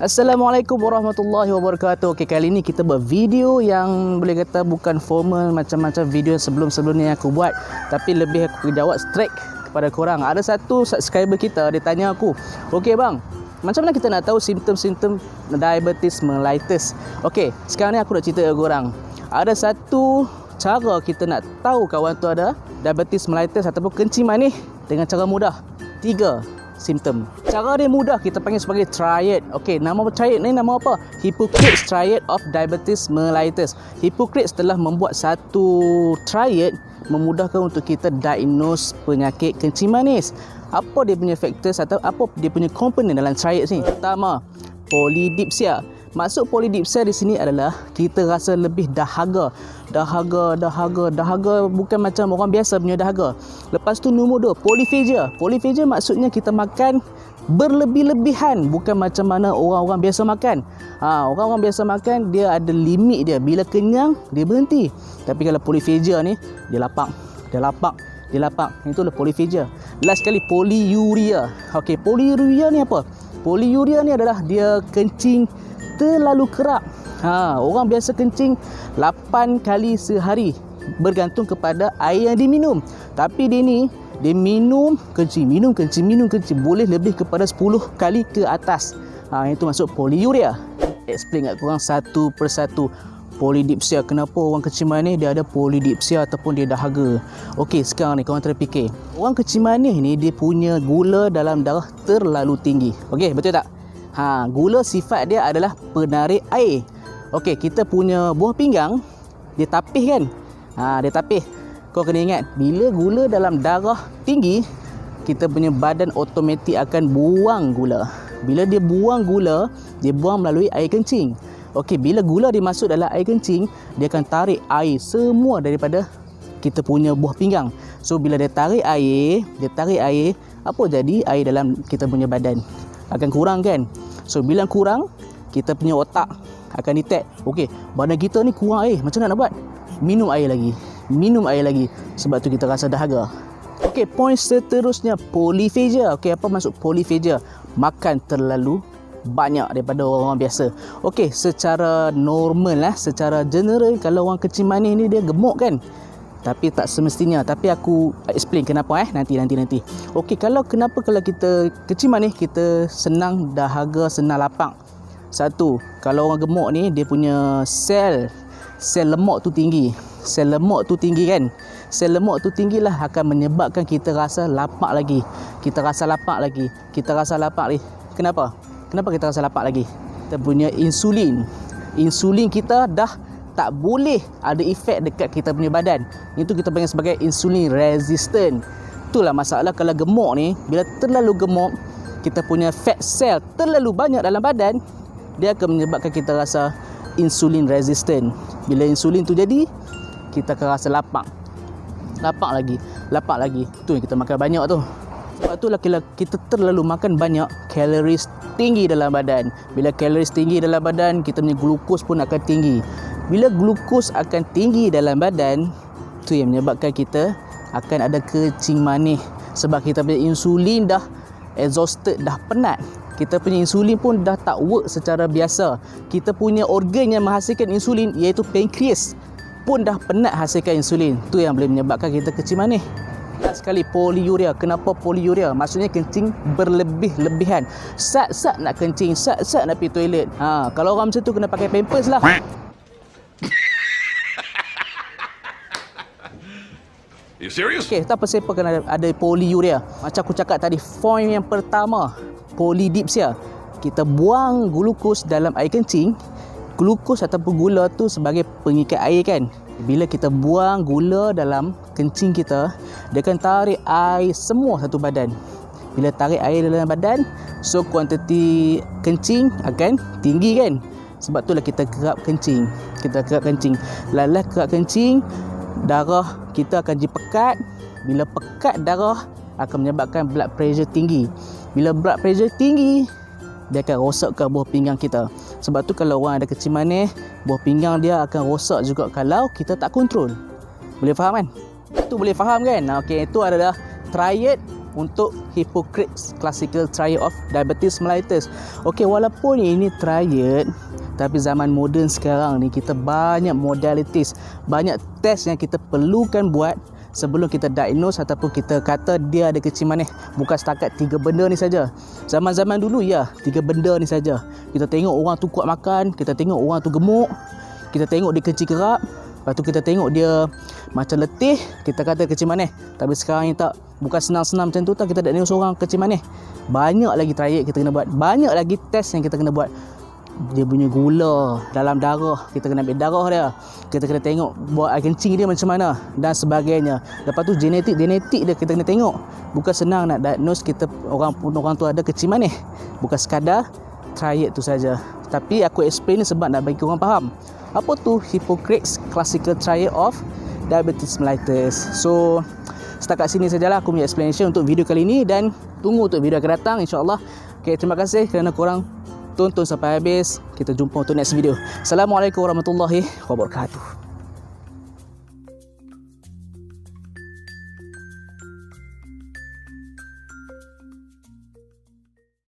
Assalamualaikum warahmatullahi wabarakatuh. Okey, kali ni kita buat video yang boleh kata bukan formal macam-macam video sebelum-sebelum ni yang aku buat, tapi lebih aku jawab straight kepada korang. Ada satu subscriber kita, dia tanya aku, "Okey bang, macam mana kita nak tahu simptom-simptom diabetes mellitus?" Okey, sekarang ni aku nak cerita ke korang. Ada satu cara kita nak tahu kawan tu ada diabetes mellitus ataupun kencing manis dengan cara mudah. 3 simptom. Cara dia mudah, kita panggil sebagai triad. Okey, nama triad ni nama apa? Hippocrates Triad of Diabetes Mellitus. Hippocrates telah membuat satu triad memudahkan untuk kita diagnose penyakit kencing manis. Apa dia punya factors atau apa dia punya komponen dalam triad ni? Pertama, polydipsia. Maksud polydipsia di sini adalah kita rasa lebih dahaga. Dahaga bukan macam orang biasa punya dahaga. Lepas tu nombor 2, polyphagia. Polyphagia maksudnya kita makan berlebih-lebihan, bukan macam mana orang-orang biasa makan. Orang-orang biasa makan dia ada limit dia. Bila kenyang dia berhenti. Tapi kalau polyphagia ni dia lapak. Itulah polyphagia. Last sekali, polyuria. Okey, polyuria ni apa? Polyuria ni adalah dia kencing terlalu kerap. Orang biasa kencing 8 kali sehari bergantung kepada air yang diminum. Tapi dia ni dia minum kencing boleh lebih kepada 10 kali ke atas. Itu masuk polyuria. Explain kat korang satu persatu. Polydipsia, kenapa orang kencing manis dia ada polydipsia ataupun dia dahaga. Okey, sekarang ni korang terfikir, orang kencing manis ni dia punya gula dalam darah terlalu tinggi. Okey, betul tak? Gula sifat dia adalah penarik air. Okey, kita punya buah pinggang dia tapih kan? Dia tapih. Kau kena ingat, bila gula dalam darah tinggi, kita punya badan automatik akan buang gula. Bila dia buang gula, dia buang melalui air kencing. Okey, bila gula dia masuk dalam air kencing, dia akan tarik air semua daripada kita punya buah pinggang. So bila dia tarik air, apa jadi? Air dalam kita punya badan akan kurang kan? So bila kurang, kita punya otak akan detect, okey, badan kita ni kurang air, macam mana nak buat? Minum air lagi. Sebab tu kita rasa dahaga. Okey, point seterusnya, polyphagia. Okey, apa maksud polyphagia? Makan terlalu banyak daripada orang biasa. Okey, secara normal lah, secara general, kalau orang kencing manis ni dia gemuk kan? Tapi tak semestinya. Tapi aku explain kenapa nanti. Okey, kalau kita kencing manis, kita senang dahaga, senang lapak. Satu, kalau orang gemuk ni dia punya sel lemak tu tinggi. Sel lemak tu tinggi kan? Sel lemak tu tinggilah akan menyebabkan kita rasa lapak lagi. Kita rasa lapak lagi. Kenapa kita rasa lapak lagi? Kita punya insulin kita dah tak boleh ada efek dekat kita punya badan. Itu kita panggil sebagai insulin resistant. Itulah masalah kalau gemuk ni. Bila terlalu gemuk, kita punya fat cell terlalu banyak dalam badan, dia akan menyebabkan kita rasa insulin resistant. Bila insulin tu jadi, kita akan rasa lapak lagi. Tu yang kita makan banyak tu. Sebab tu kalau kita terlalu makan banyak, kaloris tinggi dalam badan. Bila kaloris tinggi dalam badan, kita punya glukos pun akan tinggi. Bila glukos akan tinggi dalam badan, tu yang menyebabkan kita akan ada kencing manis. Sebab kita punya insulin dah exhausted, dah penat. Kita punya insulin pun dah tak work secara biasa. Kita punya organ yang menghasilkan insulin, iaitu pankreas, pun dah penat hasilkan insulin. Tu yang boleh menyebabkan kita kencing manis. Last sekali, polyuria. Kenapa polyuria? Maksudnya kencing berlebih-lebihan. Sat-sat nak kencing, sat-sat nak pergi toilet. Kalau orang macam tu kena pakai pampers lah. You serious? Okey, tak apa siapa kena ada polyuria. Macam aku cakap tadi, point yang pertama, polydipsia. Kita buang glukos dalam air kencing. Glukos ataupun gula tu sebagai pengikat air kan. Bila kita buang gula dalam kencing kita, dia akan tarik air semua satu badan. Bila tarik air dalam badan, so kuantiti kencing akan tinggi kan. Sebab itulah kita kerap kencing. Lalas kerap kencing, darah kita akan jadi pekat. Bila pekat, darah akan menyebabkan blood pressure tinggi. Bila blood pressure tinggi, dia akan rosakkan buah pinggang kita. Sebab tu kalau orang ada kencing manis, buah pinggang dia akan rosak juga kalau kita tak kontrol. Boleh faham kan? Itu boleh faham kan? Okey, itu adalah triad untuk Hippocrates Classical Triad of Diabetes Mellitus. Okey, walaupun ini triad, tapi zaman moden sekarang ni kita banyak modalities, banyak test yang kita perlukan buat sebelum kita diagnose ataupun kita kata dia ada kecil manis. Bukan setakat 3 benda ni saja. Zaman-zaman dulu 3 benda ni saja. Kita tengok orang tu kuat makan, kita tengok orang tu gemuk, kita tengok dia kecil kerap, lepas tu kita tengok dia macam letih, kita kata kecil manis. Tapi sekarang ni tak, bukan senang-senang macam tu tak kita diagnose orang kecil manis. Banyak lagi triad kita kena buat, banyak lagi test yang kita kena buat. Dia punya gula dalam darah, kita kena ambil darah dia, kita kena tengok buat air kencing dia macam mana dan sebagainya. Lepas tu genetik dia kita kena tengok. Bukan senang nak diagnose kita orang tu ada kecil manis, bukan sekadar triad tu saja. Tapi aku explain ni sebab nak bagi orang faham apa tu Hippocrates Classical Triad of Diabetes Mellitus. So setakat sini sajalah aku punya explanation untuk video kali ini, dan tunggu untuk video akan datang insya-Allah. Okay, terima kasih kerana korang tonton sampai habis. Kita jumpa untuk next video. Assalamualaikum warahmatullahi wabarakatuh.